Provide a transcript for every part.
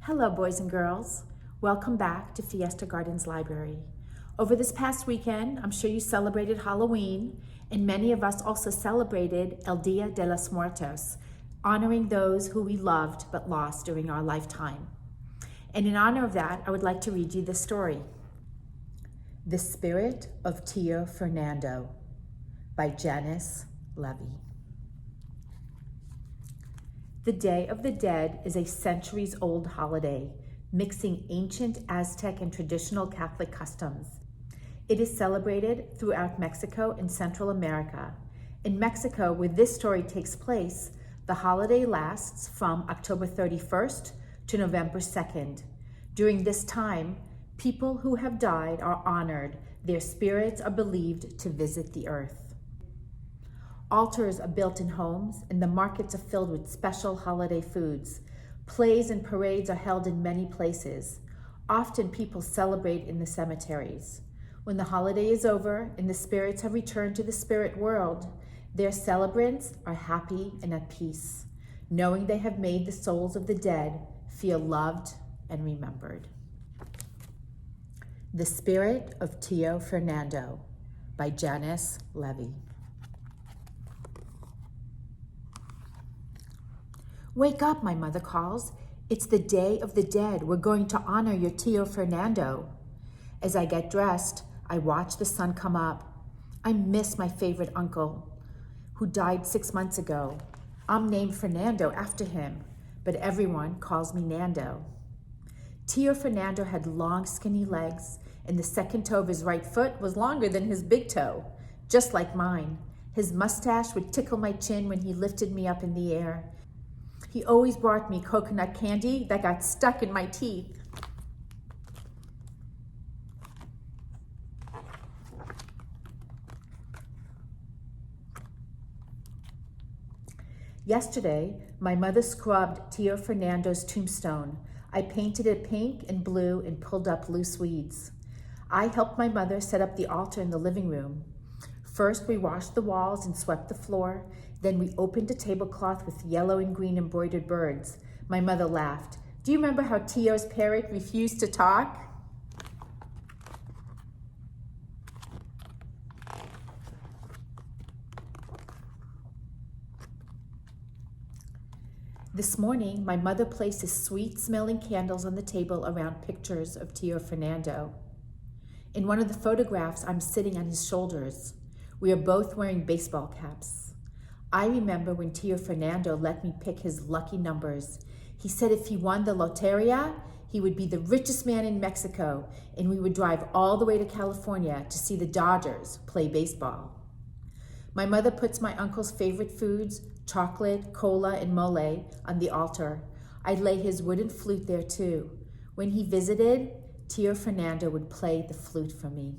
Hello, boys and girls. Welcome back to Fiesta Gardens Library. Over this past weekend, I'm sure you celebrated Halloween, and many of us also celebrated El Dia de los Muertos, honoring those who we loved but lost during our lifetime. And in honor of that, I would like to read you this story. The Spirit of Tío Fernando by Janice Levy. The Day of the Dead is a centuries-old holiday, mixing ancient Aztec and traditional Catholic customs. It is celebrated throughout Mexico and Central America. In Mexico, where this story takes place, the holiday lasts from October 31st to November 2nd. During this time, people who have died are honored. Their spirits are believed to visit the earth. Altars are built in homes, and the markets are filled with special holiday foods. Plays and parades are held in many places. Often people celebrate in the cemeteries. When the holiday is over and the spirits have returned to the spirit world, their celebrants are happy and at peace, knowing they have made the souls of the dead feel loved and remembered. The Spirit of Tío Fernando by Janice Levy. Wake up, my mother calls. It's the Day of the Dead. We're going to honor your Tío Fernando. As I get dressed, I watch the sun come up. I miss my favorite uncle, who died 6 months ago. I'm named Fernando after him, but everyone calls me Nando. Tío Fernando had long, skinny legs, and the second toe of his right foot was longer than his big toe, just like mine. His mustache would tickle my chin when he lifted me up in the air. He always brought me coconut candy that got stuck in my teeth. Yesterday, my mother scrubbed Tío Fernando's tombstone. I painted it pink and blue and pulled up loose weeds. I helped my mother set up the altar in the living room. First, we washed the walls and swept the floor. Then we opened a tablecloth with yellow and green embroidered birds. My mother laughed. Do you remember how Tío's parrot refused to talk? This morning, my mother places sweet-smelling candles on the table around pictures of Tío Fernando. In one of the photographs, I'm sitting on his shoulders. We are both wearing baseball caps. I remember when Tío Fernando let me pick his lucky numbers. He said if he won the Loteria, he would be the richest man in Mexico, and we would drive all the way to California to see the Dodgers play baseball. My mother puts my uncle's favorite foods, chocolate, cola, and mole, on the altar. I'd lay his wooden flute there too. When he visited, Tío Fernando would play the flute for me.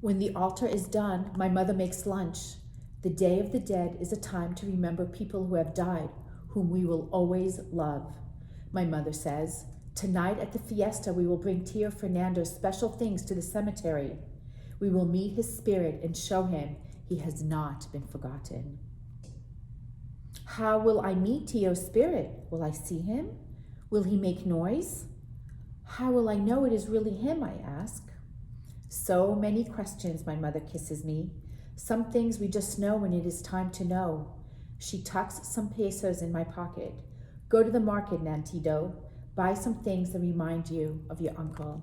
When the altar is done, my mother makes lunch. The Day of the Dead is a time to remember people who have died, whom we will always love. My mother says, tonight at the fiesta, we will bring Tío Fernando special things to the cemetery. We will meet his spirit and show him he has not been forgotten. How will I meet Tío's spirit? Will I see him? Will he make noise? How will I know it is really him, I ask. So many questions, my mother kisses me. Some things we just know when it is time to know. She tucks some pesos in my pocket. Go to the market, Nantito. Buy some things that remind you of your uncle.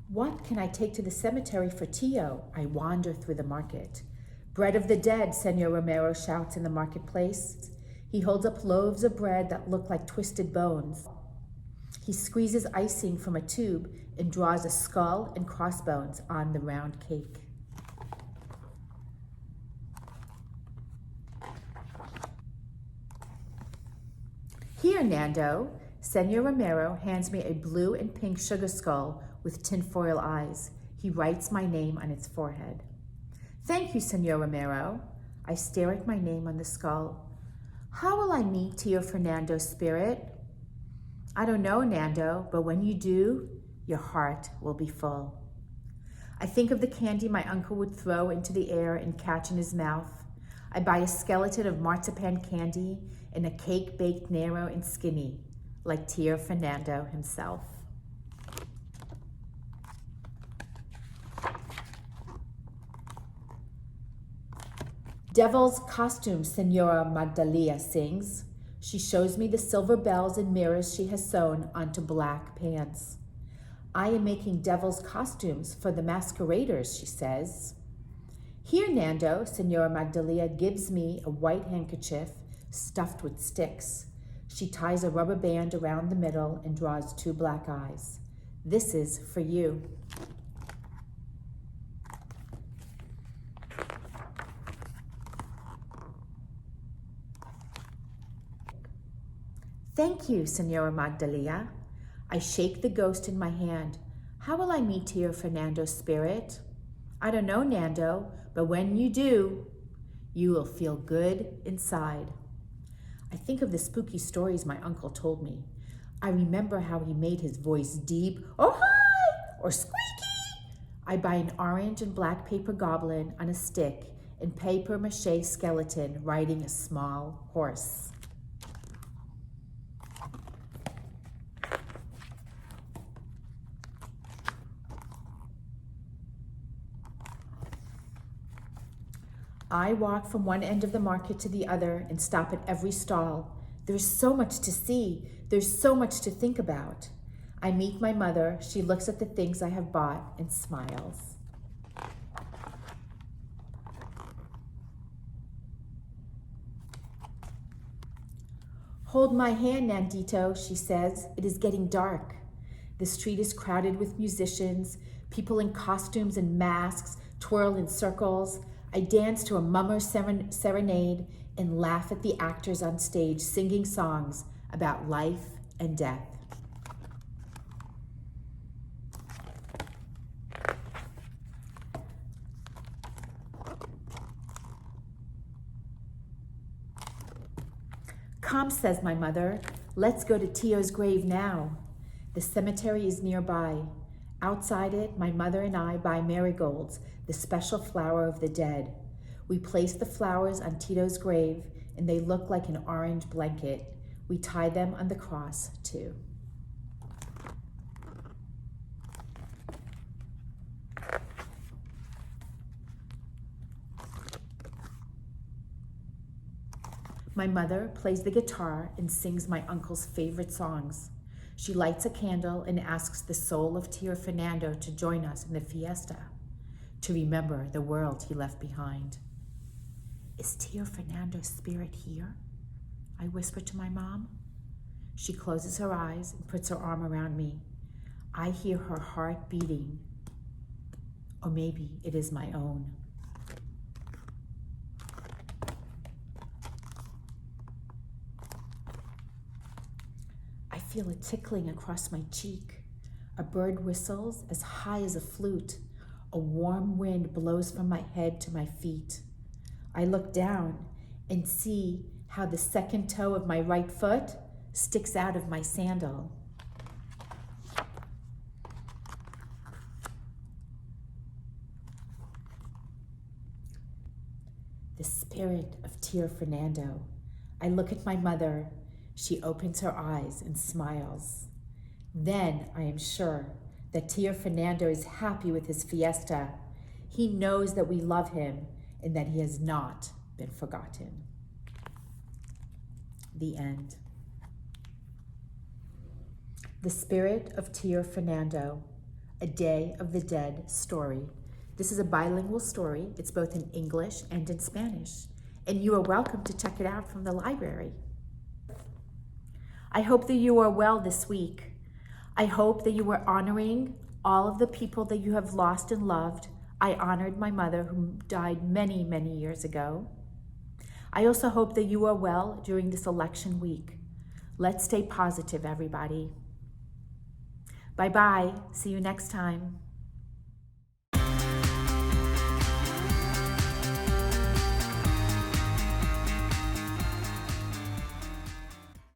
What can I take to the cemetery for Tío? I wander through the market. Bread of the dead, Senor Romero shouts in the marketplace. He holds up loaves of bread that look like twisted bones. He squeezes icing from a tube and draws a skull and crossbones on the round cake. Here, Nando. Senor Romero hands me a blue and pink sugar skull with tinfoil eyes. He writes my name on its forehead. Thank you, Senor Romero. I stare at my name on the skull. How will I meet Tío Fernando's spirit? I don't know, Nando, but when you do, your heart will be full. I think of the candy my uncle would throw into the air and catch in his mouth. I buy a skeleton of marzipan candy and a cake baked narrow and skinny, like Tío Fernando himself. Devil's costume, Senora Magdalia sings. She shows me the silver bells and mirrors she has sewn onto black pants. I am making devil's costumes for the masqueraders, she says. Here, Nando, Senora Magdalia gives me a white handkerchief stuffed with sticks. She ties a rubber band around the middle and draws 2 black eyes. This is for you. Thank you, Senora Magdalia. I shake the ghost in my hand. How will I meet Tío Fernando's spirit? I don't know, Nando, but when you do, you will feel good inside. I think of the spooky stories my uncle told me. I remember how he made his voice deep, oh hi, or squeaky. I buy an orange and black paper goblin on a stick and paper mache skeleton riding a small horse. I walk from one end of the market to the other and stop at every stall. There's so much to see. There's so much to think about. I meet my mother. She looks at the things I have bought and smiles. Hold my hand, Nandito, she says. It is getting dark. The street is crowded with musicians. People in costumes and masks twirl in circles. I dance to a mummer serenade and laugh at the actors on stage singing songs about life and death. Come, says my mother, let's go to Tío's grave now. The cemetery is nearby. Outside it, my mother and I buy marigolds, the special flower of the dead. We place the flowers on Tito's grave, and they look like an orange blanket. We tie them on the cross, too. My mother plays the guitar and sings my uncle's favorite songs. She lights a candle and asks the soul of Tío Fernando to join us in the fiesta, to remember the world he left behind. Is Tío Fernando's spirit here? I whisper to my mom. She closes her eyes and puts her arm around me. I hear her heart beating, or maybe it is my own. I feel a tickling across my cheek. A bird whistles as high as a flute. A warm wind blows from my head to my feet. I look down and see how the second toe of my right foot sticks out of my sandal. The spirit of Tío Fernando. I look at my mother. She opens her eyes and smiles. Then I am sure that Tío Fernando is happy with his fiesta. He knows that we love him and that he has not been forgotten. The end. The Spirit of Tío Fernando, A Day of the Dead story. This is a bilingual story. It's both in English and in Spanish, and you are welcome to check it out from the library. I hope that you are well this week. I hope that you are honoring all of the people that you have lost and loved. I honored my mother, who died many, many years ago. I also hope that you are well during this election week. Let's stay positive, everybody. Bye-bye. See you next time.